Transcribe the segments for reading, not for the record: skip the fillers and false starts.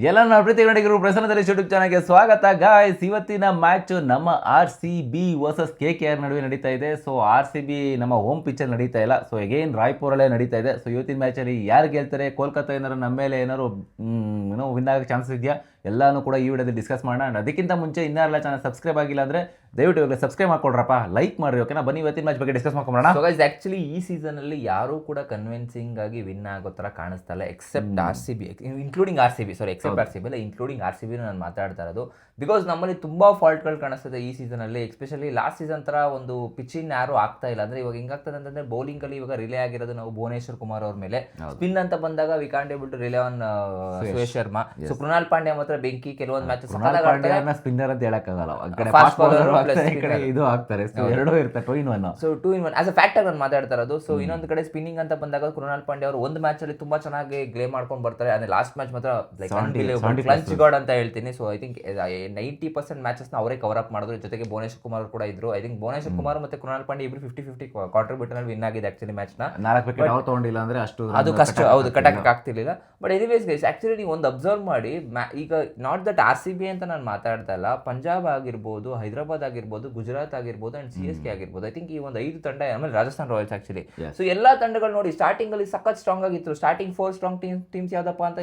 ಎಲ್ಲ ನಮ್ಮ ಪ್ರೀತಿ ಕನ್ನಡಿಗರು ಪ್ರಸನ್ನದಲ್ಲಿ ಯೂಟ್ಯೂಬ್ ಚಾನಲ್ಗೆ ಸ್ವಾಗತ. ಗಾಯ್ಸ್, ಇವತ್ತಿನ ಮ್ಯಾಚ್ ನಮ್ಮ RCB ವರ್ಸಸ್ KKR ನಡುವೆ ನಡೀತಾ ಇದೆ. ಸೊ RCB ನಮ್ಮ ಹೋಮ್ ಪಿಚ್ಚಲ್ಲಿ ನಡೀತಾ ಇಲ್ಲ. ಸೊ ಅಗೇನ್ ರಾಯ್ಪುರಲ್ಲೇ ನಡೀತಾ ಇದೆ. ಸೊ ಇವತ್ತಿನ ಮ್ಯಾಚಲ್ಲಿ ಯಾರು ಗೆಲ್ತಾರೆ, ಕೋಲ್ಕತ್ತಾ ಏನಾರು ನಮ್ಮ ಮೇಲೆ ಏನಾರು ವಿನ್ ಆಗೋ ಚಾನ್ಸಸ್ ಇದೆಯಾ, ಎಲ್ಲಾನು ಕೂಡ ಈ ವಿಡಿಯೋದಲ್ಲಿ ಡಿಸ್ಕಸ್ ಮಾಡೋಣ. ಅಂಡ್ ಅದಕ್ಕಿಂತ ಮುಂಚೆ ಇನ್ನೂ ಚಾನಲ್ ಸಬ್ಸ್ಕ್ರೈಬ್ ಆಗಿಲ್ಲ ಅಂದರೆ ದಯವಿಟ್ಟು ಇವಾಗ ಸಬ್ಸ್ಕ್ರೈಬ್ ಮಾಡ್ಕೊಡ್ರಪ್ಪ, ಲೈಕ್ ಮಾಡ್ರಿ. ಓಕೆನಾ, ಬನ್ನಿ ಇವತ್ತಿನ ಮ್ಯಾಚ್ ಬಗ್ಗೆ ಡಿಸ್ಕಸ್ ಮಾಡ್ಕೊಳ್ಳೋಣ. ಸೊ ಗೈಸ್, ಆಕ್ಚುಲಿ ಈ ಸೀಸನ್ ಅಲ್ಲಿ ಯಾರು ಕೂಡ ಕನ್ವಿನ್ಸಿಂಗ್ ಆಗಿ ವಿನ್ ಆಗೋ ತರ ಕಾಣಿಸ್ತಾ ಇಲ್ಲ, ಎಕ್ಸೆಪ್ಟ್ RCB, ಇನ್ಕ್ಲೂಡಿಂಗ್ RCB, ಸಾರಿ ಎಕ್ಸೆಪ್ಟ್ RCB ಅಲ್ಲ, ಇನ್ಕ್ಲೂಡಿಂಗ್ RCB ನಾನು ಮಾತಾಡ್ತಾ ಇರೋದು. ಬಿಕಾಸ್ ನಮ್ಮಲ್ಲಿ ತುಂಬಾ ಫಾಲ್ಟ್ಗಳು ಕಾಣಿಸ್ತದೆ ಈ ಸೀಸನ್ ಅಲ್ಲಿ. ಎಸ್ಪೆಷಲಿ ಲಾಸ್ಟ್ ಸೀಸನ್ ತರ ಒಂದು ಪಿಚಿಂಗ್ ಯಾರು ಆಗ್ತಾ ಇಲ್ಲ. ಅಂದ್ರೆ ಇವಾಗ ಹೆಂಗಾಗ್ತದೆ ಅಂತಂದ್ರೆ ಬೌಲಿಂಗ್ ಅಲ್ಲಿ ಇವಾಗ ರಿಲೇ ಆಗಿರೋದು ನಾವು ಭುವನೇಶ್ವರ್ ಕುಮಾರ್ ಅವ್ರ ಮೇಲೆ. ಸ್ಪಿನ್ ಅಂತ ಬಂದಾಗ we can't able to rely on Suyash Sharma. So Krunal Pandya ಮಾತ್ರ ಬೆಂಕಿ, ಕೆಲವೊಂದು ಮ್ಯಾಚಸ್ ಸ್ಪಿನ್ನರ್ ಅಂತ ಹೇಳಕ್ಕಾಗಲ್ಲ, ಇದು ಆಗ್ತಾರೆ, ಎರಡೂ ಇರ್ತಾರೆ, 2 in 1. So 2 in 1 as a factor ನಾನು ಮಾತಾಡ್ತಾ ಇರೋದು. ಸೊ ಇನ್ನೊಂದು ಕಡೆ ಸ್ಪಿನ್ನಿಂಗ್ ಅಂತ ಬಂದಾಗ ಕೃಣಾಲ್ ಪಾಂಡ್ಯ ಅವರು ಒಂದು ಮ್ಯಾಚ್ ಅಲ್ಲಿ ತುಂಬಾ ಚೆನ್ನಾಗಿ ಗ್ಲೇ ಮಾಡ್ಕೊಂಡು ಬರ್ತಾರೆ. ಅದೇ ಲಾಸ್ಟ್ ಮ್ಯಾಚ್ ಮಾತ್ರ ಕ್ಲಂಚ್ ಗಾರ್ಡ್ ಅಂತ ಹೇಳ್ತೀನಿ. ಸೊ ಐ ಥಿಂಕ್ 90% ಮ್ಯಾಚಸ್ ಅವರೇ ಕವರ್ ಅಪ್ ಮಾಡಿದ್ರು. ಜೊತೆಗೆ ಭುವನೇಶ್ವರ್ ಕುಮಾರ್ ಕೂಡ ಇದ್ರು. ಐ ಥಿಂಕ್ ಭುವನೇಶ್ವರ್ ಕುಮಾರ್ ಮತ್ತೆ ಕೃಣಾಲ್ ಪಾಂಡ್ಯ ಇಬ್ರು 50-50 ಕಾಂಟ್ರಿಬ್ಯೂಟರ್ ವಿನ್ ಆಗಿದೆ ಆಕ್ಚುಲಿ ಮ್ಯಾಚ್ ನ. 4 ವಿಕೆಟ್ ಅವ್ರು ತಗೊಂಡಿಲ್ಲ ಅಂದ್ರೆ ಅಷ್ಟು ಅದು ಕಷ್ಟ, ಹೌದು, ಕಟ್ಟಕ್ಕೆ ಆಗ್ತಿರ್ಲಿಲ್ಲ. ಬಟ್ ಎನಿವೇಸ್ ಗೈಸ್, ಆಕ್ಚುಲಿ ನೀವು ಒಂದು ಅಬ್ಸರ್ವ್ ಮಾಡಿ, ಈಗ ನಾಟ್ ದಟ್ RCB ಅಂತ ನಾನು ಮಾತಾಡ್ತಾ ಇಲ್ಲ, ಪಂಜಾಬ್ ಆಗಿರ್ಬೋದು, ಹೈದರಾಬಾದ್ ಆಗಿರ್ಬೋದು, ಗುಜರಾತ್ ಆಗಿರ್ಬೋದು ಅಂಡ್ CSK ಆಗಿರ್ಬೋದು. ಐ ಥಿಂಕ್ ಈ ಒಂದು 5 ತಂಡ, ಆಮೇಲೆ ರಾಜಸ್ಥಾನ್ ರಾಯಲ್ಸ್ ಆಕ್ಚುಲಿ. ಸೊ ಎಲ್ಲಾ ತಂಡಗಳು ನೋಡಿ ಸ್ಟಾರ್ಟಿಂಗ್ ಅಲ್ಲಿ ಸಖತ್ ಸ್ಟ್ರಾಂಗ್ ಆಗಿತ್ತು. ಸ್ಟಾರ್ಟಿಂಗ್ 4 ಸ್ಟ್ರಾಂಗ್ ಟೀಮ್ಸ್ ಯಾವ್ದಪ್ಪ ಅಂತ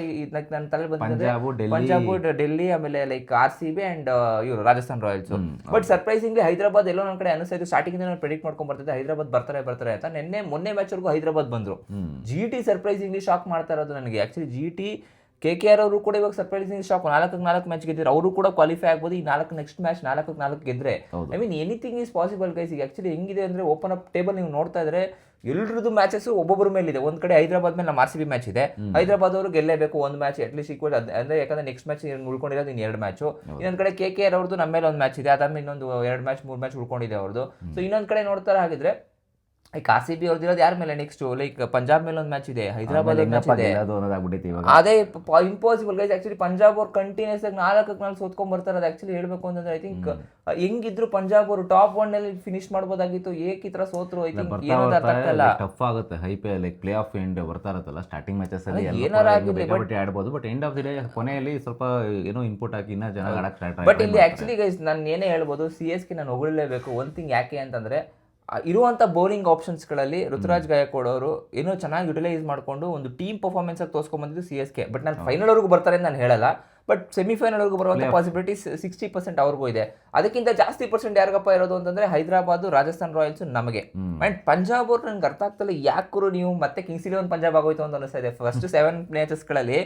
ನನ್ನ ತಲೆ ಬಂದಿದೆ, ಪಂಜಾಬ್, ಡೆಲ್ಲಿ, ಆಮೇಲೆ ಲೈಕ್ RCB ಅಂಡ್ ಇವರು Rajasthan royals. But surprisingly Hyderabad ಎಲ್ಲೋ ನನ್ನ ಕಡೆ ಅನಿಸ್ತಾ ಸ್ಟಾರ್ಟಿಂಗ್ ನಾನು ಪ್ರೆಡಿಕ್ಟ್ ಮಾಡ್ಕೊಂಡ್ ಬರ್ತಿದ್ದೆ ಹೈದರಾಬಾದ್ ಬರ್ತಾರೆ ಅಂತ. ಮೊನ್ನೆ ಮ್ಯಾಚ್ ವರ್ಗೂ ಹೈದರಾಬಾದ್ ಬಂದ್ರು. GT ಸರ್ಪ್ರೈಸಿಂಗ್ಲಿ ಶಾಕ್ ಮಾಡ್ತಾ ಇರೋದು ನನಗೆ. ಆಕ್ಚುಲಿ GT KKR ಅವರು ಕೂಡ ಇವಾಗ ಸರ್ಪ್ರೈಸಿಂಗ್ ಶಾಕ್ 4-4 ಮ್ಯಾಚ್ ಗೆದ್ದಿದ್ರು. ಅವರು ಕೂಡ ಕ್ವಾಲಿಫೈ ಆಗ್ಬೋದು. ಈ ನೆಕ್ಸ್ಟ್ ಮ್ಯಾಚ್ 4-4 ಗೆದ್ರೆ I mean anything is possible guys. ಈಗ ಆಕ್ಚುಲಿ ಹೆಂಗಿದೆ ಅಂದ್ರೆ ಓಪನ್ ಅಪ್ ಟೇಬಲ್ ನೀವು ನೋಡ್ತಾ ಇದ್ರೆ ಎಲ್ರದ್ದು ಮ್ಯಾಚಸ್ ಒಬ್ಬೊಬ್ಬರ ಮೇಲೆ ಇದೆ. ಒಂದ್ ಕಡೆ ಹೈದರಾಬಾದ್ ಮೇಲೆ ನಮ್ಮ RCB ಮ್ಯಾಚ್ ಇದೆ. ಹೈದರಾಬಾದ್ ಅವರು ಗೆಲ್ಲೇಬೇಕು ಒಂದು ಮ್ಯಾಚ್ ಅಟ್ಲೀಸ್ಟ್ ಈಕ್ವಲ್, ಅಂದ್ರೆ ಯಾಕಂದ್ರೆ ನೆಕ್ಸ್ಟ್ ಮ್ಯಾಚ್ ಉಳ್ಕೊಂಡಿರೋದು ಇನ್ನು 2 ಮ್ಯಾಚ್. ಇನ್ನೊಂದ್ ಕಡೆ KKR ಅವ್ರದ್ದು ನಮ್ಮ ಮೇಲೆ ಒಂದು ಮ್ಯಾಚ್ ಇದೆ, ಅದಾದ್ಮೇಲೆ ಇನ್ನೊಂದು 2 ಮ್ಯಾಚ್ 3 ಮ್ಯಾಚ್ ಉಳ್ಕೊಂಡಿದೆ ಅವ್ರದ್ದು. ಸೊ ಇನ್ನೊಂದ್ ಕಡೆ ನೋಡ್ತಾರೆ ಹಾಗಿದ್ರೆ ಲೈಕ್ RCB ಅವ್ರದ್ದು ಯಾರ ಮೇಲೆ ನೆಕ್ಸ್ಟ್ ಲೈಕ್ ಪಂಜಾಬ್ ಮೇಲೆ ಒಂದು ಮ್ಯಾಚ್ ಇದೆ, ಹೈದರಾಬಾದ್ ಮ್ಯಾಚ್ ಇದೆ. ಅದೇ ಇಂಪಾಸಿಬಲ್ ಗೈಸ್. ಆಕ್ಚುಲಿ ಪಂಜಾಬ್ ಅವ್ರು ಕಂಟಿನ್ಯೂಸ್ ಆಗಿ 4-4 ಸೋತ್ಕೊಂಡ್ ಬರ್ತಾರೆ. ಅದು ಆಕ್ಚುಲಿ ಹೇಳ್ಬೇಕು ಅಂತಂದ್ರೆ ಐ ಥಿಂಕ್ ಹೆಂಗಿದ್ರು ಪಂಜಾಬ್ ಅವರು ಟಾಪ್ 1 ನಲ್ಲಿ ಫಿನಿಶ್ ಮಾಡ್ಬೋದಾಗಿತ್ತು. ಏಕ್ ಈ ತರ ಸೋತ್ರು. ಐ ಥಿಂಕ್ ಏನೋ ಅರ್ಥ ಆಗ್ತಿಲ್ಲ. ಟಫ್ ಆಗುತ್ತೆ ಲೈಕ್ ಪ್ಲೇ ಆಫ್ ಎಂಡ್ ಬರ್ತಾ ಇರುತ್ತಲ್ಲ, ಸ್ಟಾರ್ಟಿಂಗ್ ಮ್ಯಾಚಸ್ ಅಲ್ಲಿ ಏನಾರ ಆಡ್ಬೋದು. But end of the day ಕೊನೆಯಲ್ಲಿ ಸ್ವಲ್ಪ ಏನೋ ಇನ್ಪುಟ್ ಹಾಕಿ ಇನ್ನೂ ಚೆನ್ನಾಗಿ ಆಡಕ್ ಸ್ಟಾರ್ಟ್. ಬಟ್ ಇಲ್ಲಿ ಆಕ್ಚುಲಿ ಗೈಸ್ ನಾನು ಏನೇ ಹೇಳ್ಬೋದು, CSK ನಾನು ಹೊಗಳಲೇಬೇಕು. ಒಂದ್ ಥಿಂಗ್ ಯಾಕೆ ಅಂತಂದ್ರೆ ಇರುವಂಥ ಬೌಲಿಂಗ್ ಆಪ್ಷನ್ಸ್ಗಳಲ್ಲಿ ಋತುರಾಜ್ ಗಾಯಕ್ವಾಡ್ ಅವರು ಏನೋ ಚೆನ್ನಾಗಿ ಯುಟಿಲೈಸ್ ಮಾಡಿಕೊಂಡು ಒಂದು ಟೀಮ್ ಪರ್ಫಾರ್ಮೆನ್ಸ್ ಆಗಿ ತೋರಿಸ್ಕೊಂಡ್ಬಂದಿದ್ದು CSK. ಬಟ್ ನಾನು ಫೈನಲ್ವರೆಗೂ ಬರ್ತಾರೆ ಅಂತ ನಾನು ಹೇಳಲ್ಲ, ಬಟ್ ಸೆಮಿಫೈನಲ್ವರೆಗೂ ಬರುವಂಥ ಪಾಸಿಬಿಲಿಟಿ 60% ಅವ್ರಿಗೂ ಇದೆ. ಅದಕ್ಕಿಂತ ಜಾಸ್ತಿ ಪರ್ಸೆಂಟ್ ಯಾರಿಗಪ್ಪ ಇರೋದು ಅಂತಂದ್ರೆ ಹೈದರಾಬಾದ್, ರಾಜಸ್ಥಾನ್ ರಾಯಲ್ಸ್ ನಮಗೆ. ಅಂಡ್ ಪಂಜಾಬ್ ಅವ್ರು ನನ್ಗೆ ಅರ್ಥ ಆಗ್ತಲ್ಲ ಯಾಕೂ ನೀವು ಮತ್ತೆ ಕಿಂಗ್ಸ್ 11 ಪಂಜಾಬ್ ಆಗೋಯ್ತು ಅಂತ ಅನಿಸ್ತಾ ಇದೆ. ಫಸ್ಟ್ 7 ಮ್ಯಾಚಸ್ಗಳಲ್ಲಿ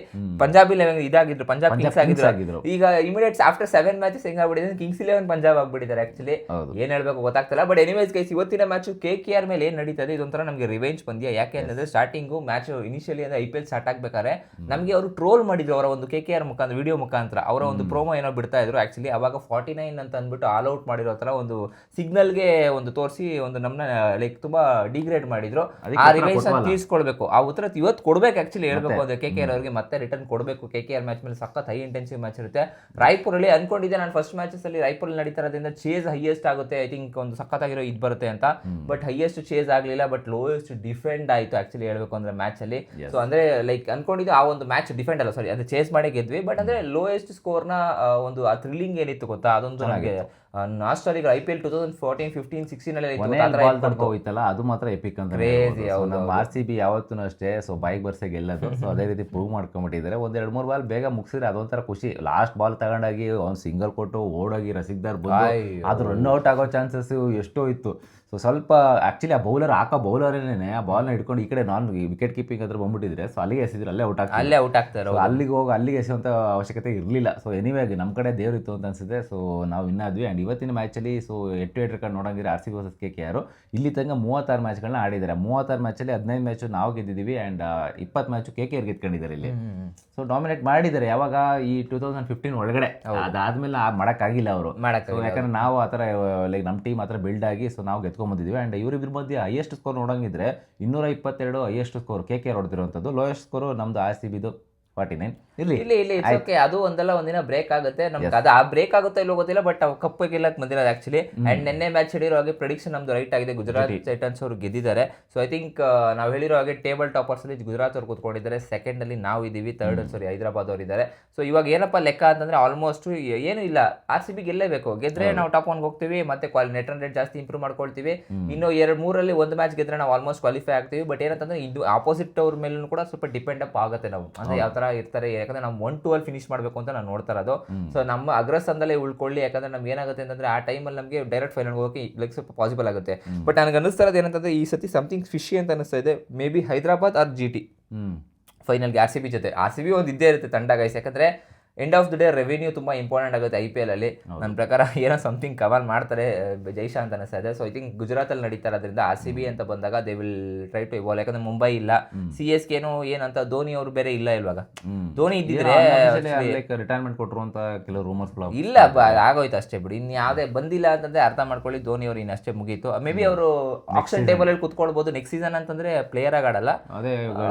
ಪಂಜಾಬ್ ಇದಾಗಿದ್ರು, ಪಂಜಾಬ್ ಕಿಂಗ್ಸ್ ಆಗಿದ್ರು. ಈಗ ಇಮಿಡಿಯೇಟ್ ಆಫ್ಟರ್ 7 ಮ್ಯಾಚಸ್ ಹೆಂಗಾಗ್ಬಿಟ್ಟಿದೆ, ಕಿಂಗ್ಸ್ 11 ಪಂಜಾಬ್ ಆಗ್ಬಿಟ್ಟಿದ್ದಾರೆ. ಆಕ್ಚುಲಿ ಏನ್ ಹೇಳ್ಬೇಕು ಗೊತ್ತಾಗ್ತಿಲ್ಲ. ಬಟ್ ಎನಿವೇಸ್ ಗೈಸ್, ಇವತ್ತಿನ ಮ್ಯಾಚ್ KKR ಮೇಲೆ ಏನ್ ನಡೀತದೆ ಇದೊಂಥರ ನಮಗೆ ರಿವೆಂಜ್ ಬಂದಿಯಾ. ಯಾಕೆ ಅಂತಂದ್ರೆ ಸ್ಟಾರ್ಟಿಂಗು ಮ್ಯಾಚ್ ಇನಿಷಿಯಲಿ ಅಂದ್ರೆ IPL ಸ್ಟಾರ್ಟ್ ಆಗ್ಬೇಕಾದ್ರೆ ನಮಗೆ ಅವರು ಟ್ರೋಲ್ ಮಾಡಿದ್ರು ಅವರ ಒಂದು KKR ಮುಖಾಂತರ, ವಿಡಿಯೋ ಮುಖಾಂತರ ಅವರ ಒಂದು ಪ್ರೋಮೋ ಏನೋ ಬಿಡ್ತಾ ಇದ್ರು. ಆಕ್ಚುಲಿ ಅವಾಗ 49 ಅಂತ ಅಂದ್ಬಿಟ್ಟು ಆಲ್ ಔಟ್ ಮಾಡಿರೋ ತರ ಒಂದು ಸಿಗ್ನಲ್ಗೆ ಒಂದು ತೋರಿಸಿ ಒಂದು ನಮ್ಮನ್ನ ಲೈಕ್ ತುಂಬಾ ಡಿಗ್ರೇಡ್ ಮಾಡಿದ್ರು. ಆ ರಿವೆಂಜ್ ತೀರ್ಸ್ಕೊಳ್ಬೇಕು, ಆ ಉತ್ತರ ಇವತ್ತು ಕೊಡ್ಬೇಕು. ಆಕ್ಚುಲಿ ಹೇಳ್ಬೇಕು ಅಂದ್ರೆ KKR ಅವರಿಗೆ ಮತ್ತೆ ರಿಟರ್ನ್ ಕೊಡಬೇಕು. KKR ಮ್ಯಾಚ್ ಮೇಲೆ ಸಖತ್ ಹೈ ಇಂಟೆನ್ಸಿವ್ ಮ್ಯಾಚ್ ಇರುತ್ತೆ. ರಾಯ್ಪುರಲ್ಲಿ ಅನ್ಕೊಂಡಿದ್ದೆ ನಾನು ಫಸ್ಟ್ ಮ್ಯಾಚಸ್ ಅಲ್ಲಿ ರಾಯ್ಪುರಲ್ಲಿ ನಡೀತಾ ಇರೋದ್ರಿಂದ ಚೇಸ್ ಹೈಯೆಸ್ಟ್ ಆಗುತ್ತೆ, ಐ ಥಿಂಕ್ ಒಂದು ಸಖತ್ತಾಗಿರೋ ಇದು ಬರುತ್ತೆ ಅಂತ. ಬಟ್ ಹೈಯೆಸ್ಟ್ ಚೇಸ್ ಆಗಲಿಲ್ಲ, ಬಟ್ ಲೋಯೆಸ್ಟ್ ಡಿಫೆಂಡ್ ಆಯಿತು ಆಕ್ಚುಲಿ ಹೇಳ್ಬೇಕು ಅಂದ್ರೆ ಮ್ಯಾಚ್ ಅಲ್ಲಿ. ಸೊ ಅಂದ್ರೆ ಲೈಕ್ ಅನ್ಕೊಂಡಿದ್ದು ಆ ಒಂದು ಮ್ಯಾಚ್ ಡಿಫೆಂಡ್ ಅಲ್ಲ, ಸಾರಿ, ಅಂದ್ರೆ ಚೇಸ್ ಮಾಡೇ ಗೆದ್ವಿ. ಬಟ್ ಅಂದ್ರೆ ಲೋಯೆಸ್ಟ್ ಸ್ಕೋರ್ನ ಒಂದು ಆ ಥ್ರಿಲ್ಲಿಂಗ್ ಏನಿತ್ತು ಗೊತ್ತಾ, ಅದೊಂದು ನನಗೆ ನಾಸ್ಟಾಲಿಕ್ IPL 2014, 15, 16 ಹೋಯ್ತಲ್ಲ, ಅದು ಮಾತ್ರ ಎಪಿಕ್ ಅಂತ. ನಮ್ಮ RCB ಯಾವತ್ತೂ ಅಷ್ಟೇ ಸೊ ಬೈಕ್ ಬರ್ಸೆ ಗೆಲ್ಲೋದು. ಸೊ ಅದೇ ರೀತಿ ಪ್ರೂವ್ ಮಾಡ್ಕೊಂಡ್ಬಿಟ್ಟಿದ್ದಾರೆ. 1-2-3 ಬಾಲ್ ಬೇಗ ಮುಗಿಸಿದ್ರೆ ಅದೊಂಥರ ಖುಷಿ. ಲಾಸ್ಟ್ ಬಾಲ್ ತಗೊಂಡಾಗಿ ಅವ್ನು ಸಿಂಗಲ್ ಕೊಟ್ಟು ಓಡೋಗಿ ರಸಿಕ್ದಾರ್ ಬಂದು ಅದು ರನ್ ಔಟ್ ಆಗೋ ಚಾನ್ಸಸ್ ಎಷ್ಟೋ ಇತ್ತು. ಸೊ ಸ್ವಲ್ಪ ಆಕ್ಚುಲಿ ಆ ಬೌಲರ್ ಬೌಲರೇನೆ ಆ ಬಾಲ್ನ ಹಿಡ್ಕೊಂಡು ಈ ಕಡೆ ನಾನ್ ವಿಕೆಟ್ ಕೀಪಿಂಗ್ ಹತ್ರ ಬಂದ್ಬಿಟ್ಟಿದ್ರೆ ಸೊ ಅಲ್ಲಿಗೆ ಎಸಿದ್ರು, ಅಲ್ಲೇ ಔಟ್ ಆಗ್ತಾರೆ. ಅಲ್ಲಿಗೆ ಎಸೆಯುವಂಥ ಅವಶ್ಯಕತೆ ಇರಲಿಲ್ಲ. ಸೊ ಎನಿವೇ ನಮ್ಮ ಕಡೆ ದೇವರಿತ್ತು ಅಂತ ಅನ್ಸುತ್ತೆ. ಸೊ ನಾವು ವಿನ್ನಾದ್ವಿ. ಆ್ಯಂಡ್ ಇವತ್ತಿನ ಮ್ಯಾಚಲ್ಲಿ ಸೊ 8 ರೆಕಾರ್ಡ್ ನೋಡಂಗಿದ್ರೆ RCB ವರ್ಸಸ್ KKR ಇಲ್ಲಿ ತನಕ 36 ಮ್ಯಾಚ್ಗಳನ್ನ ಆಡಿದ್ದಾರೆ. 36 ಮ್ಯಾಚಲ್ಲಿ 15 ಮ್ಯಾಚು ನಾವು ಗೆದ್ದಿದ್ದೀವಿ ಆ್ಯಂಡ್ 20 ಮ್ಯಾಚು KKR ಗೆದ್ಕೊಂಡಿದ್ದಾರೆ ಇಲ್ಲಿ. ಸೊ ಡಾಮಿನೇಟ್ ಮಾಡಿದ್ದಾರೆ ಯಾವಾಗ ಈ 2015 ಒಳಗಡೆ. ಅದಾದ್ಮೇಲೆ ಮಾಡೋಕ್ಕಾಗಿಲ್ಲ ಅವರು, ಯಾಕಂದ್ರೆ ನಾವು ಆ ಥರ ಲೈಕ್ ನಮ್ಮ ಟೀಮ್ ಆ ಥರ ಬಿಲ್ಡ್ ಆಗಿ ಸೊ ನಾವು ಗೆದ್ಕೊಂಡ್ಬಂದಿದ್ವಿ. ಆ್ಯಂಡ್ ಇವರಿಬ್ಬರ ಮಧ್ಯೆ ಹೈಯೆಸ್ಟ್ ಸ್ಕೋರ್ ನೋಡಂಗಿದ್ರೆ 222 ಹೈಯೆಸ್ಟ್ ಸ್ಕೋರ್ KKR ಹೊಡೆದಿರುವಂಥದ್ದು, ಲೋಯೆಸ್ಟ್ ಸ್ಕೋರು ನಮ್ಮದು RCBದು 49 ಇಲ್ಲಿ ಇಲ್ಲಿ ಓಕೆ, ಅದು ಒಂದಲ್ಲ ಒಂದಿನ ಬ್ರೇಕ್ ಆಗುತ್ತೆ ನಮ್ಗೆ. ಅದು ಆ ಬ್ರೇಕ್ ಆಗುತ್ತೋ ಇಲ್ಲೋ ಗೊತ್ತಿಲ್ಲ, ಬಟ್ ಅವು ಕಪ್ಪು ಗೆಲ್ಲಕ್ಕೆ ಬಂದಿರೋದು ಆಕ್ಚುಲಿ. ಅಂಡ್ ನಿನ್ನೆ ಮ್ಯಾಚ್ ಹೇಳಿರೋ ಹಾಗೆ ಪ್ರಿಡಿಕ್ಷನ್ ನಮ್ದು ರೈಟ್ ಆಗಿದೆ, ಗುಜರಾತ್ ಟೈಟನ್ಸ್ ಅವರು ಗೆದ್ದಿದ್ದಾರೆ. ಸೊ ಐ ಥಿಂಕ್ ನಾವು ಹೇಳಿರೋ ಹಾಗೆ ಟೇಬಲ್ ಟಾಪರ್ಸ್ ಅಲ್ಲಿ ಗುಜರಾತ್ ಅವರು ಕೂತ್ಕೊಂಡಿದ್ದಾರೆ, ಸೆಕೆಂಡ್ ಅಲ್ಲಿ ನಾವು ಇದೀವಿ, ಥರ್ಡ್ ಹೈದರಾಬಾದ್ ಅವರು ಇದ್ದಾರೆ. ಸೊ ಇವಾಗ ಏನಪ್ಪ ಲೆಕ್ಕ ಅಂತಂದ್ರೆ ಆಲ್ಮೋಸ್ಟ್ ಏನು ಇಲ್ಲ, RCB ಗೆಲ್ಲೇಬೇಕು. ಗೆದ್ರೆ ನಾವು ಟಾಪ್ 1 ಹೋಗ್ತೀವಿ, ಮತ್ತೆ ನೆಟ್ ರನ್ ರೇಟ್ ಜಾಸ್ತಿ ಇಂಪ್ರೂವ್ ಮಾಡ್ಕೊಳ್ತೀವಿ. ಇನ್ನು 2-3 ಒಂದು ಮ್ಯಾಚ್ ಗೆದ್ರೆ ನಾವು ಆಲ್ಮೋಸ್ಟ್ ಕ್ವಾಲಿಫೈ ಆಗ್ತೀವಿ. ಬಟ್ ಏನಂತಂದ್ರೆ ಇದು ಆಪೋಸಿಟ್ ಅವ್ರ ಮೇಲೂ ಕೂಡ ಸ್ವಲ್ಪ ಡಿಪೆಂಡ್ ಅಪ್ ಆಗುತ್ತೆ ನಾವು, ಅಂದ್ರೆ ಯಾವ ತರ ಇರ್ತಾರೆ, ಯಾಕಂದ್ರೆ ನಾವು 1-12 ಫಿನಿಶ್ ಮಾಡಬೇಕು ಅಂತ ನಾವು ನೋಡ್ತಾ ಇರೋದು. ಸೊ ನಮ್ಮ ಅಗ್ರಸ್ಥಾನದಲ್ಲೇ ಉಳ್ಕೊಳ್ಳಿ, ಯಾಕಂದ್ರೆ ನಮ್ಗೆ ಏನಾಗುತ್ತೆ ಅಂತಂದ್ರೆ ಆ ಟೈಮಲ್ಲಿ ನಮಗೆ ಡೈರೆಕ್ಟ್ ಫೈನಲ್ ಹೋಗೋಕೆ ಲೈಕ್ ಸ್ವಲ್ಪ ಪಾಸಿಬಲ್ ಆಗುತ್ತೆ. ಬಟ್ ನನಗೆ ಅನಿಸ್ತಾ ಇರೋದು ಏನಂತಂದ್ರೆ ಈ ಸತಿ ಸಮಥಿಂಗ್ ಫಿಶಿ ಅಂತ ಅನಿಸ್ತಾ ಇದೆ. May be Hyderabad or GT ಫೈನಲ್ಗೆ RCB ಜೊತೆ. RCB ಒಂದು ಇದ್ದೇ ಇರುತ್ತೆ ತಂಡ ಗೈಸ್, ಯಾಕಂದ್ರೆ end of the day revenue ತುಂಬ ಇಂಪಾರ್ಟೆಂಟ್ ಆಗುತ್ತೆ IPL ಅಲ್ಲಿ. ನನ್ನ ಪ್ರಕಾರ ಏನೋ ಸಮಥಿಂಗ್ ಕವರ್ ಮಾಡ್ತಾರೆ ಜೈಶಾ ಅಂತ ಅನಿಸ್ತಾ ಇದೆ. ಸೊ ಐ ಥಿಂಕ್ ಗುಜರಾತಲ್ಲಿ ನಡೀತಾ ಇರೋದ್ರಿಂದ RCB ಅಂತ ಬಂದಾಗ they will try to evolve. ಯಾಕಂದ್ರೆ ಮುಂಬೈ ಇಲ್ಲ, CSK ಏನಂತ ಧೋನಿ ಅವರು ಬೇರೆ ಇಲ್ಲ ಇಲ್ವಾಗ. ಧೋನಿ ಇದ್ದಿದ್ರೆ ರಿಟೈರ್ಮೆಂಟ್ ಕೊಟ್ಟರು ಅಂತ ಕೆಲವು ರೂಮರ್ಸ್ ಇಲ್ಲ, ಆಗೋಯ್ತು ಅಷ್ಟೇ ಬಿಡಿ. ಇನ್ನು ಯಾವುದೇ ಬಂದಿಲ್ಲ ಅಂತಂದ್ರೆ ಅರ್ಥ ಮಾಡ್ಕೊಳ್ಳಿ, ಧೋನಿ ಅವ್ರು ಇನ್ನು ಅಷ್ಟೇ ಮುಗೀತು. ಮೇ ಬಿ ಅವರು ಆಪ್ಷನ್ ಟೇಬಲ್ ಅಲ್ಲಿ ಕುತ್ಕೊಳ್ಬಹುದು ನೆಕ್ಸ್ಟ್ ಸೀಸನ್ ಅಂತಂದ್ರೆ ಪ್ಲೇಯರ್ ಆಗಿ ಆಡಲ್ಲ,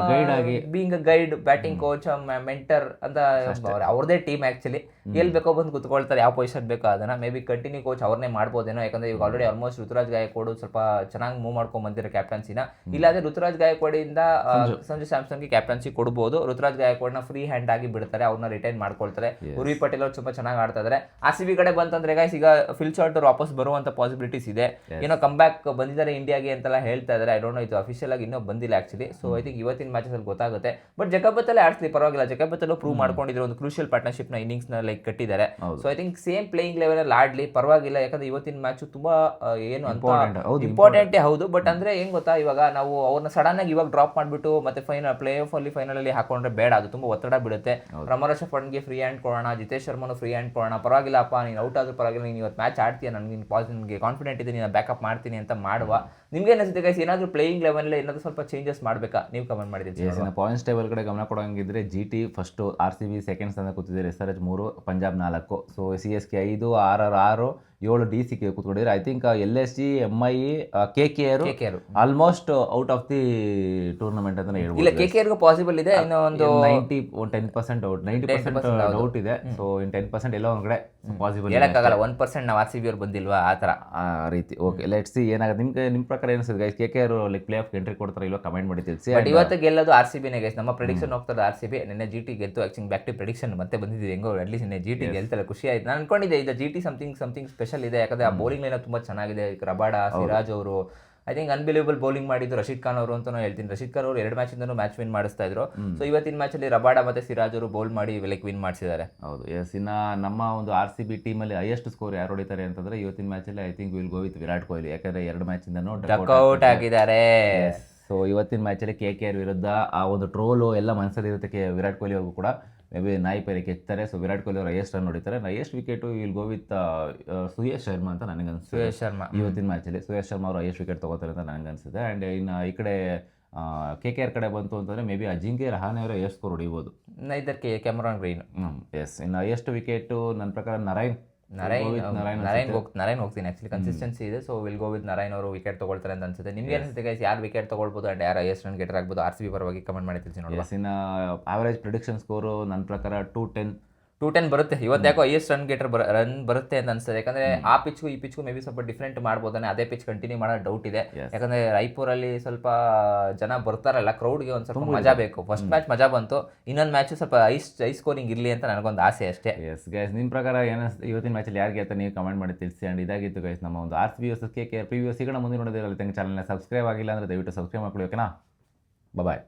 being guide, batting coach, mentor ಅಂತ ಅವ್ರದೇ ಟೀಮ್ ಆಕ್ಚುಲಿ. ಎಲ್ಲಿ ಬೇಕೋ ಬಂದು ಕುತ್ಕೊಳ್ತಾರೆ, ಯಾವ ಪೊಸಿಷನ್ ಬೇಕೋ ಅದನ್ನ. ಮೇ ಬಿ ಕಂಟಿನ್ಯೂ ಕೋಚ್ ಅವ್ರನ್ನೇ ಮಾಡ್ಬೋದೇನೋ, ಯಾಕಂದ್ರೆ ಈಗ ಆಲ್ರೆಡಿ ಆಲ್ಮೋಸ್ಟ್ ಋತುರಾಜ್ ಗಾಯಕ್ವಾಡ್ ಸ್ವಲ್ಪ ಚೆನ್ನಾಗಿ ಮೂವ್ ಮಾಡ್ಕೊಂಡ್ ಬಂದಿರೋ ಕ್ಯಾಪ್ಟನ್ಸಿನ. ಇಲ್ಲಾಂದ್ರೆ ಋತುರಾಜ್ ಗಾಯಕ್ವಾಡ್ ಇಂದ ಸಂಜು ಸ್ಯಾಮ್ಸನ್ಗೆ ಕ್ಯಾಪ್ಟನ್ಸಿ ಕೊಡ್ಬೋದು. ಋತುರಾಜ್ ಗಾಯಕ್ವಾಡ್ನ ಫ್ರೀ ಹ್ಯಾಂಡ್ ಆಗಿ ಬಿಡ್ತಾರೆ, ಅವ್ರನ್ನ ರಿಟೈನ್ ಮಾಡ್ಕೊಳ್ತಾರೆ. ಉರ್ವಿ ಪಟೇಲ್ ಅವ್ರು ಸ್ವಲ್ಪ ಚೆನ್ನಾಗಿ ಆಡ್ತಾ ಇದ್ದಾರೆ. RCB ಕಡೆ ಬಂತಂದ್ರೆ ಗೈಸ್ ಈಗ ಫಿಲ್ ಶಾರ್ಟ್ ವಾಪಸ್ ಬರುವಂತ ಪಾಸಿಬಿಲಿಟೀಸ್ ಇದೆ. ಏನೋ ಕಮ್ ಬ್ಯಾಕ್ ಬಂದಿದ್ದಾರೆ ಇಂಡಿಯಾಗೆ ಅಂತೆಲ್ಲ ಹೇಳ್ತಾ ಇದ್ದಾರೆ. ಐ ಡೋಂಟ್ ನೋ, ಇದು ಅಫಿಷಿಯಲ್ ಆಗಿ ಇನ್ನೂ ಬಂದಿಲ್ಲ ಆಕ್ಚುಲಿ. ಸೊ ಐ ಥಿಂಕ್ ಇವತ್ತಿನ ಮ್ಯಾಚಸ್ ಅಲ್ಲಿ ಗೊತ್ತಾಗುತ್ತೆ. ಬಟ್ ಜಕಾಬತ್ತಲ್ಲೇ ಆಡ್ಸ್ಲಿ ಪರವಾಗಿಲ್ಲ, ಜಕಾಬತ್ತಲ್ಲೂ ಪ್ರೂವ್ ಮಾಡ್ಕೊಂಡಿದ್ರು, ಒಂದು ಕ್ರೂಷಿಯಲ್ ಪಾರ್ಟ್ನರ್ಶಿಪ್ ನ ಇನ್ನಿಂಗ್ಸ್ ನ ಲೈಕ್ ಕಟ್ಟಿದ್ದಾರೆ. So I think same playing level ಅಲ್ಲಿ ಆಡ್ಲಿ ಪರವಾಗಿಲ್ಲ, ಯಾಕಂದ್ರೆ ಇವತ್ತಿನ ಮ್ಯಾಚ್ ತುಂಬಾ ಏನು ಅಂತ ಇಂಪಾರ್ಟೆಂಟೇ ಹೌದು. ಬಟ್ ಅಂದ್ರೆ ಏನ್ ಗೊತ್ತಾ, ಇವಾಗ ನಾವು ಅವ್ರನ್ನ ಸಡನ್ ಆಗಿ ಇವಾಗ ಡ್ರಾಪ್ ಮಾಡ್ಬಿಟ್ಟು ಮತ್ತೆ ಪ್ಲೇ ಆಫ್ ಅಲ್ಲಿ ಫೈನಲ್ ಅಲ್ಲಿ ಹಾಕೊಂಡ್ರೆ ಬೇಡ, ಅದು ತುಂಬಾ ಒತ್ತಡ ಬಿಡುತ್ತೆ. ರಮರೇಶ್ ಫಂಡ್ಗೆ ಫ್ರೀ ಹ್ಯಾಂಡ್ ಕೊಡೋಣ, ಜಿತೇಶ್ ಶರ್ಮನು ಫ್ರೀ ಹ್ಯಾಂಡ್ ಕೊಡೋಣ, ಪರವಾಗಿಲ್ಲಪ್ಪ ನೀನು ಔಟ್ ಆದ್ರೂ ಪರವಾಗಿಲ್ಲ, ನೀನು ಇವತ್ತು ಮ್ಯಾಚ್ ಆಡ್ತೀಯ, ನನಗೆ ಕಾನ್ಫಿಡೆಂಟ್ ಇದೆ, ನೀನು ಬ್ಯಾಕಪ್ ಮಾಡ್ತೀನಿ ಅಂತ ಮಾಡುವ. ನಿಮ್ಗೆ ಏನಿಸುತ್ತೆ ಗೈಸ್, ಏನಾದ್ರು ಪ್ಲೇಯಿಂಗ್ ಲೆವೆಲ್ ಏನಾದ್ರು ಸ್ವಲ್ಪ ಚೇಂಜಸ್ ಮಾಡಬೇಕಾ? ನೀವು ಕಮೆಂಟ್ ಮಾಡಿದ್ದೀರಿ. ಪಾಯಿಂಟ್ಸ್ ಟೇಬಲ್ ಕಡೆ ಗಮನ ಕೊಡೋಂಗಿದ್ರೆ GT ಫಸ್ಟ್, RCB ಸೆಕೆಂಡ್ ಸ್ಥಾನ ಕೂತಿದ್ದಾರೆ, SRH 3, Punjab 4, so CSK 5, RR 6, 7 DC ಕೂತ್ಕೊಂಡಿದ್ದಾರೆ. I think LSG, MI, KKR almost out of the tournament ಅಂತ ಹೇಳ್ಬೋದು. ಇಲ್ಲ, KKR ಪಾಸಿಬಲ್ ಇದೆ, ಇನ್ನೂ ಒಂದು 10% ಔಟ್, 90% ಡೌಟ್ ಇದೆ. ಸೊ ಇನ್ 10% ಎಲ್ಲೋ ಒಂದ್ ಕಡೆ ಪಾಸಿಬಲ್ ಹೇಳಕ್ಕಾಗಲ್ಲ. 1% ನಾವು RCB ಅವ್ರು ಬಂದಿಲ್ವಾ ಆ ತರ ರೀತಿ. ಓಕೆ, ಲೆಟ್ಸ್ ಸಿ ಏನಾಗುತ್ತೆ. ನಿಮ್ ಪ್ರಕಾರ ಏನಿಸ್ತದೆ guys, KKR like play off entry ಕೊಡ್ತಾರೆ ಇಲ್ವಾ? ಕಮೆಂಟ್ ಮಾಡಿ ತಿಳಿಸಿ. ಬಟ್ ಇವತ್ತು ಗೆಲ್ಲೋದು RCB ನೇ ಗೈಸ್. ನಮ್ಮ ಪ್ರೆಡಿಕ್ಷನ್ ಹೋಗ್ತದೆ RCB. ನಿನ್ನೆ GT ಗೆಲ್ತು. ಆಕ್ಚುಲಿ ಬ್ಯಾಕ್ ಟು ಪ್ರೆಡಿಕ್ಷನ್ ಮತ್ತೆ ಬಂದಿದ್ದೀವಿ, ಹೆಂಗೋ ಅಟ್ಲೀಸ್ಟ್ ನಿನ್ನೆ GT ಗೆಲ್ತಲ್ಲ, ಖುಷಿ ಆಯ್ತು. ನಾನು ಅನ್ಕೊಂಡಿದ್ದೆ ಇದು GT ಸಮಥಿಂಗ್ ಸ್ಪೆಷಲ್ ಇದೆ, ಯಾಕಂದ್ರೆ ಆ ಬೌಲಿಂಗ್ ಲೈನ್ ತುಂಬಾ ಚೆನ್ನಾಗಿದೆ. ರಬಾಡ, ಸಿರಾಜ್ ಅವರು ಐ ಥಿಂಕ್ ಅನ್ಬಿಲೀವಬಲ್ ಬೌಲಿಂಗ್ ಮಾಡಿದ್ರು. ರಶೀದ್ ಖಾನ್ ಅವರು ಅಂತ ಹೇಳ್ತೀನಿ. ರಶೀದ್ ಖಾನ್ ಅವರು 2 ಮ್ಯಾಚ್ ಇಂದನೂ ಮ್ಯಾಚ್ ವಿನ್ ಮಾಡಿಸ್ತಾ ಇದ್ರು. ಸೊ ಇವತ್ತಿನ ಮ್ಯಾಚ್ ಅಲ್ಲಿ ರಬಾಡ ಮತ್ತೆ ಸಿರಾಜ್ ಅವರು ಬೌಲ್ ಮಾಡಿ ಲೈಕ್ ವಿನ್ ಮಾಡಿಸಿದ್ದಾರೆ. ಹೌದು, ಎಸ್. ಇನ್ನ ನಮ್ಮ ಒಂದು RCB ಟೀಮ್ ಅಲ್ಲಿ ಹೈಯೆಸ್ಟ್ ಸ್ಕೋರ್ ಯಾರು ಹೊಡಿತಾರೆ ಅಂತಂದ್ರೆ ಇವತ್ತಿನ ಮ್ಯಾಚ್ ಅಲ್ಲಿ I think will go with Virat Kohli, ಯಾಕಂದ್ರೆ 2 ಮ್ಯಾಚ್ ಇಂದನೂ ಡಕ್ಔಟ್ ಆಗಿದ್ದಾರೆ. ಸೊ ಇವತ್ತಿನ ಮ್ಯಾಚ್ ಅಲ್ಲಿ KKR ವಿರುದ್ಧ ಆ ಒಂದು ಟ್ರೋಲು ಎಲ್ಲ ಮನಸ್ಸಲ್ಲಿ ಇರುತ್ತೆ ವಿರಾಟ್ ಕೊಹ್ಲಿ ಅವ್ರಿಗೂ ಕೂಡ. ಮೇ ಬಿ ನಾಯಿ ಪೈಲೆ ಕೆತ್ತಾರೆ. ಸೊ ವಿರಾಟ್ ಕೊಹ್ಲಿ ಅವರು ಹೈಯೆಸ್ಟ್ ರನ್ ಹೊಡಿತಾರೆ. Highest wicket will go with Suyesh Sharma ಅಂತ ನನಗೆ ಅನಿಸುತ್ತೆ. ಸುಯೇಶ್ ಶರ್ಮಾ ಇವತ್ತಿನ ಮ್ಯಾಚಲ್ಲಿ ಸುಯೇಶ್ ಶರ್ಮಾ ಅವರು ಹೈಯೆಸ್ಟ್ ವಿಕೆಟ್ ತಗೋತಾರೆ ಅಂತ ನನಗೆ ಅನಿಸುತ್ತೆ. ಆ್ಯಂಡ್ ಇನ್ನು ಈ ಕಡೆ KKR ಕಡೆ ಬಂತು ಅಂತಂದರೆ ಮೇ ಬಿ ಅಜಿಂಕ್ಯ ರಹಾನೆ ಅವರು ಹೈಯೆಸ್ಟ್ ಸ್ಕೋರ್ ಹೊಡಿಬೋದು. ಇದಕ್ಕೆ ಕ್ಯಾಮರಾನ್ ಗ್ರೀನ್. ಎಸ್. ಇನ್ನು ಹೈಯೆಸ್ಟ್ ವಿಕೆಟು ನನ್ನ ಪ್ರಕಾರ ನರೈನ್ ಹೋಗ್ತೀನಿ. ಆಕ್ಚುಲಿ ಕನ್ಸಿಸ್ಟೆನ್ಸಿ ಇದೆ. So will go with Narine ಅವರು ವಿಕೆಟ್ ತಗೊಳ್ತಾರೆ ಅಂತ ಅನ್ಸುತ್ತೆ. ನಿಮ್ಗೆ ಅನಿಸುತ್ತೆ ಗೈಸ್, ಯಾರು ವಿಕೆಟ್ ತಗೊಳ್ಬೋದು ಅಂಡ್ ಯಾರು ಹೈಯೆಸ್ಟ್ ರನ್ ಗೆಟರ್ ಆಗ್ಬೋದು RCB ಪರವಾಗಿ? ಕಮೆಂಟ್ ಮಾಡಿ ತಿಳಿಸಿ ನೋಡಿ. ಇನ್ನು ಆವರೇಜ್ ಪ್ರಿಡಿಕ್ಷನ್ ಸ್ಕೋರು ನನ್ನ ಪ್ರಕಾರ 210 ಬರುತ್ತೆ. ಇವತ್ತು ಯಾಕೋ ಹೈಯೆಸ್ಟ್ ರನ್ ಬರುತ್ತೆ ಅಂತ ಅನ್ಸುತ್ತೆ. ಯಾಕಂದ್ರೆ ಆ ಪಿಚ್ಗೂ ಈ ಪಿಚ್ಗೂ ಮೇ ಬಿ ಸ್ವಲ್ಪ ಡಿಫ್ರೆಂಟ್ ಮಾಡ್ಬೋದಾನೆ. ಅದೇ ಪಿಚ್ ಕಂಟಿನ್ಯೂ ಮಾಡೋ ಡೌಟ್ ಇದೆ. ಯಾಕಂದ್ರೆ ರಾಯ್ಪುರಲ್ಲಿ ಸ್ವಲ್ಪ ಜನ ಬರ್ತಾರಲ್ಲ, ಕ್ರೌಡ್ಗೆ ಒಂದು ಸ್ವಲ್ಪ ಮಜಾ ಬೇಕು. ಫಸ್ಟ್ ಮ್ಯಾಚ್ ಮಜಾ ಬಂತು, ಇನ್ನೊಂದು ಮ್ಯಾಚ್ ಸ್ವಲ್ಪ ಹೈ ಸ್ಕೋರಿಂಗ್ ಇರಲಿ ಅಂತ ನನಗೊಂದು ಆಸೆ ಅಷ್ಟೇ. ಎಸ್ ಗೈಸ್, ನಿಮ್ಮ ಪ್ರಕಾರ ಇವತ್ತಿನ ಮ್ಯಾಚಲ್ಲಿ ಯಾರಿಗೆ ಅಂತ ನೀವು ಕಮೆಂಟ್ ಮಾಡಿ ತಿಳಿಸಿ. ಆ್ಯಂಡ್ ಇದಾಗಿತ್ತು ಗೈಸ್ ನಮ್ಮ ಒಂದು RCB ವರ್ಸಸ್ KKR ಪ್ರಿವ್ಯೂ. ಸಿಗೋಣ ಮುಂದೆ ನೋಡೋದಿರಲ್ಲ. ತಂಗ ಚಾನಲ್ನ ಸಬ್ಸ್ಕ್ರೈಬ್ ಆಗಿಲ್ಲ ಅಂದರೆ ದಯವಿಟ್ಟು ಸಬ್ಸ್ಕ್ರೈಬ್ ಮಾಡ್ಕೊಳ್ಳಿ. ಓಕೆನಾ? ಬಾಯ್.